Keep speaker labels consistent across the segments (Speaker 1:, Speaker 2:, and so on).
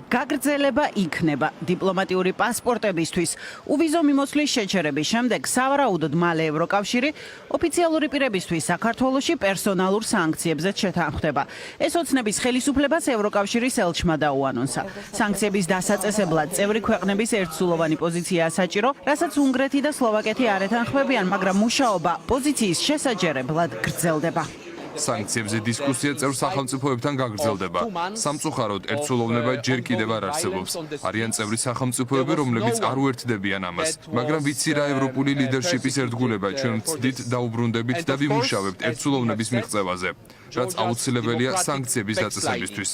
Speaker 1: გაგრძელება იქნება დიპლომატიური პასპორტებისთვის. უვიზო მიმოცვლის შეჩერების შემდეგ სავარაუდოდ მალე ევროკავშირი ოფიციალური პირებისთვის საქართველოში პერსონალურ სანქციებზეც შეთანხმდება. ეს ოცნების ხელისუფლებას ევროკავშირის ელჩმა დაუანონსა. სანქციების დასაწესებლად წევრი ქვეყნების ერთსულოვანი პოზიციაა საჭირო, რასაც უნგრეთი და სლოვაკეთი არ ეთანხმებიან, მაგრამ მუშაობა პოზიციის შესაჯერებლად გრძელდება.
Speaker 2: სანქციებზე დისკუსია წევრ სახელმწიფოებთან გაგრძელდება. სამწუხაროდ ერთსულოვნება ჯერ კიდევ არ არსებობს. არიან წევრი სახელმწიფოები, რომლებიც არ უერთდებიან ამას. მაგრამ ვიცი რა ევროპული ლიდერშიპის ერთგულება ჩვენ ვწდით, დაუბრუნდებით და ვიმუშავებთ ერთსულოვნების მიღწევაზე, რაც აუცილებელია სანქციების დაწესებისთვის.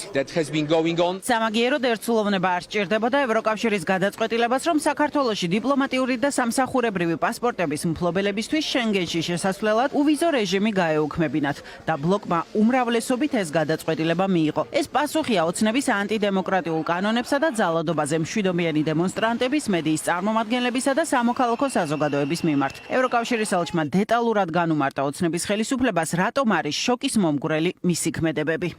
Speaker 1: სამაგიეროდ ერთსულოვნება არ სჭირდებოდა ევროკავშირის გადაწყვეტილებას, რომ საქართველოში დიპლომატიური და სამსახურებრივი პასპორტების მფლობელებისთვის შენგენში შესასვლელად უვიზო რეჟიმი გაეუქმებინათ. და ბლოკმა უმრავლესობით ეს გადაწყვეტილება მიიღო. ეს პასუხია ოცნების ანტიდემოკრატიულ კანონებსა და ძალადობაზე მშვიდობიანი დემონსტრანტების, მედიის წარმომადგენლებისა და სამოქალაქო საზოგადოების მიმართ. ევროკავშირის ელჩმა დეტალურად განუმარტა ოცნების ხელისუფლებას, რატომ არის შოკის მომგვრელი მისი ქმედებები.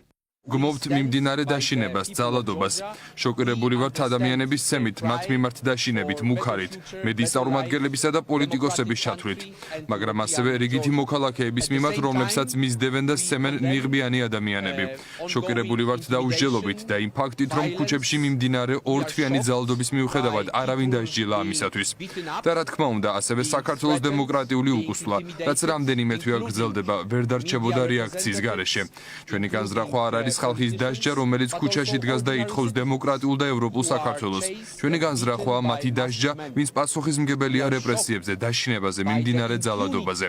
Speaker 2: გმობთ მიმდინარე დაშინებას, ძალადობას. შოკირებული ვართ ადამიანების ცემით, მათ მიმართ დაშინებით, მუქარით, მედიის წარმომადგენლებისა და პოლიტიკოსების ჩათვლით, მაგრამ ასევე რიგითი მოქალაქეების მიმართ, რომლებსაც მისდევენ და სცემენ ნიღბიანი ადამიანები. შოკირებული ვართ დაუსჯელობით და იმ ფაქტით, რომ ქუჩებში მიმდინარე ორთვიანი ძალადობის მიუხედავად არავინ დასჯილა ამისათვის. და რა თქმა უნდა, ასევე საქართველოს დემოკრატიული უკუსვლა, რაც რამდენიმე თვეა გრძელდება, ვერ დარჩებოდა რეაქციის გარეშე. ჩვენი განზრახვა არ არის ხალხის დასჯა, რომელიც ქუჩაში დგას და ითხოვს დემოკრატიულ და ევროპულ საქართველოს. ჩვენი განზრახვაა მათი დასჯა, ვინც პასუხისმგებელია რეპრესიებზე, დაშინებაზე, მიმდინარე ძალადობაზე.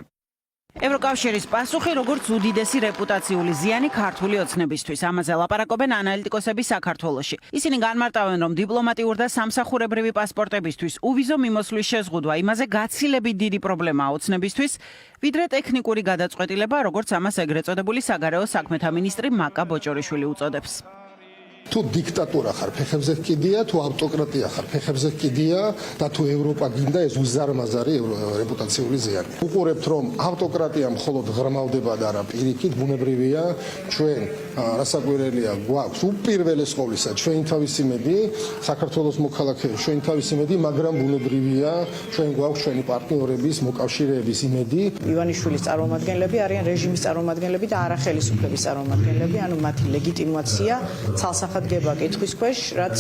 Speaker 1: ევროკავშირის პასუხი როგორც უდიდესი რეპუტაციული ზიანი ქართული ოცნებისთვის. ამაზე ლაპარაკობენ ანალიტიკოსები საქართველოში. ისინი განმარტავენ, რომ დიპლომატიურ და სამსახურებრივი პასპორტებისთვის უვიზო მიმოსვლის შეზღუდვა იმაზე გაცილებით დიდი პრობლემაა ოცნებისთვის, ვიდრე ტექნიკური გადაწყვეტილება, როგორც ამას ეგრეთ წოდებული საგარეო საქმეთა მინისტრი მაკა ბოჭორიშვილი უწოდებს.
Speaker 3: თუ დიქტატურა ხარ, ფეხებზე კიდია, თუ ავტოკრატია ხარ, ფეხებზე კიდია და თუ ევროპა გინდა, ეს უზარმაზარი რეპუტაციული ზიანი. უყურებთ, რომ ავტოკრატია მხოლოდ ღრმავდება და არა პირიქით, ბუნებრივია, ჩვენ რასაკვირველია, გვაქვს უპირველეს ყოვლისა ჩვენი თავისი მედი, საქართველოს მოქალაქეები ჩვენი თავისი მედი, მაგრამ ბუნებრივია, ჩვენ გვაქვს ჩვენი პარტნიორების, მოკავშირეების იმედი.
Speaker 4: ივანიშვილის წარმომადგენლები არიან რეჟიმის წარმომადგენლები და არა ხელისუფლების წარმომადგენლები, ანუ მათი ლეგიტიმაცია ცალსახად დგება კითხვის ქვეშ, რაც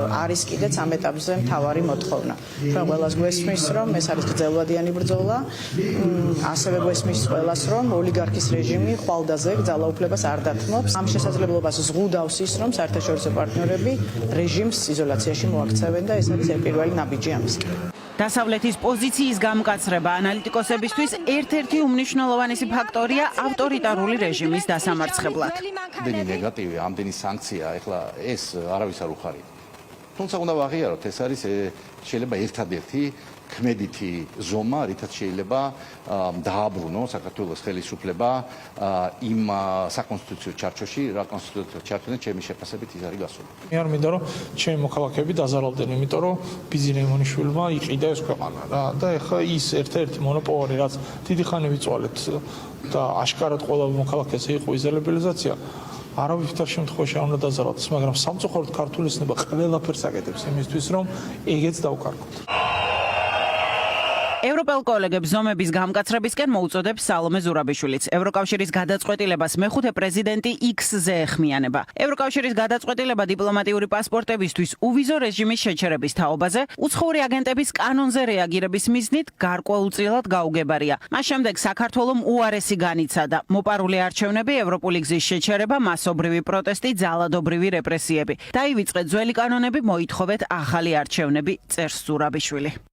Speaker 4: არის კიდეც ამ ეტაპზე მთავარი მოთხოვნა. ჩვენ ყველას გვესმის, რომ ეს არის გრძელვადიანი ბრძოლა, ასევე გვესმის ყველას, რომ ოლიგარქის რეჟიმი ხვალდაზე ძალაუფლებას არ დათმობს. ამ შესაძლებლობას ზღუდავს ის, რომ საერთაშორისო პარტნიორები რეჟიმს იზოლაციაში მოაქცევენ და ეს არის პირველი ნაბიჯი ამისკენ.
Speaker 1: დასავლეთის პოზიციის გამკაცრება ანალიტიკოსებისთვის ერთ-ერთი უმნიშვნელოვანესი ფაქტორია ავტორიტარული რეჟიმის დასამარცხებლად.
Speaker 5: ამდენი ნეგატივი, ამდენი სანქცია, ეხლა ეს არავის არ უხარია. თუმცა უნდა ვაღიაროთ, ეს არის შეიძლება ერთადერთი ქმედითი ზომა, რითაც შეიძლება დააბრუნოს საქართველოს ხელისუფლება იმ საკონსტიტუციო ჩარჩოში, რა კონსტიტუციო ჩარჩოზე ჩემი შეფასებით ის არის გასული.
Speaker 6: მე არ მინდა რომ ჩემი მოქალაქეები დაზარალდნენ, იმიტომ რომ ბიზნე ივანიშვილმა იყიდა ეს ქვეყანა რა და ეხლა ის ერთ-ერთი მონოპოლარი, რაც დიდი ხანი ვიწვალეთ და აშკარად ყველა მოქალაქეზე იყო იზოლაბილიზაცია. არავითარ შემთხვევაში არ უნდა დაზარალდეს, მაგრამ სამწუხაროდ ქართული ოცნება ყველაფერს აკეთებს იმისთვის, რომ ეგეც დავკარგოთ.
Speaker 1: ევროპელ კოლეგებს ზომების გამკაცრებისკენ მოუწოდებს სალომე ზურაბიშვილიც. ევროკავშირის გადაწყვეტილებას მეხუთე პრეზიდენტი X-ზე ეხმიანება. ევროკავშირის გადაწყვეტილება დიპლომატიური პასპორტებისთვის უვიზო რეჟიმის შეჩერების თაობაზე უცხოური აგენტების კანონზე რეაგირების მიზნით გარკვეულწილად გაუგებარია. მას შემდეგ საქართველომ უარესი განიცადა. მოპარული არჩევნები, ევროპული გზის შეჩერება, მასობრივი პროტესტი, ძალადობრივი რეპრესიები. დაივიწყეთ ძველი კანონები, მოითხოვეთ ახალი არჩევნები, წერს ზურაბიშვილი.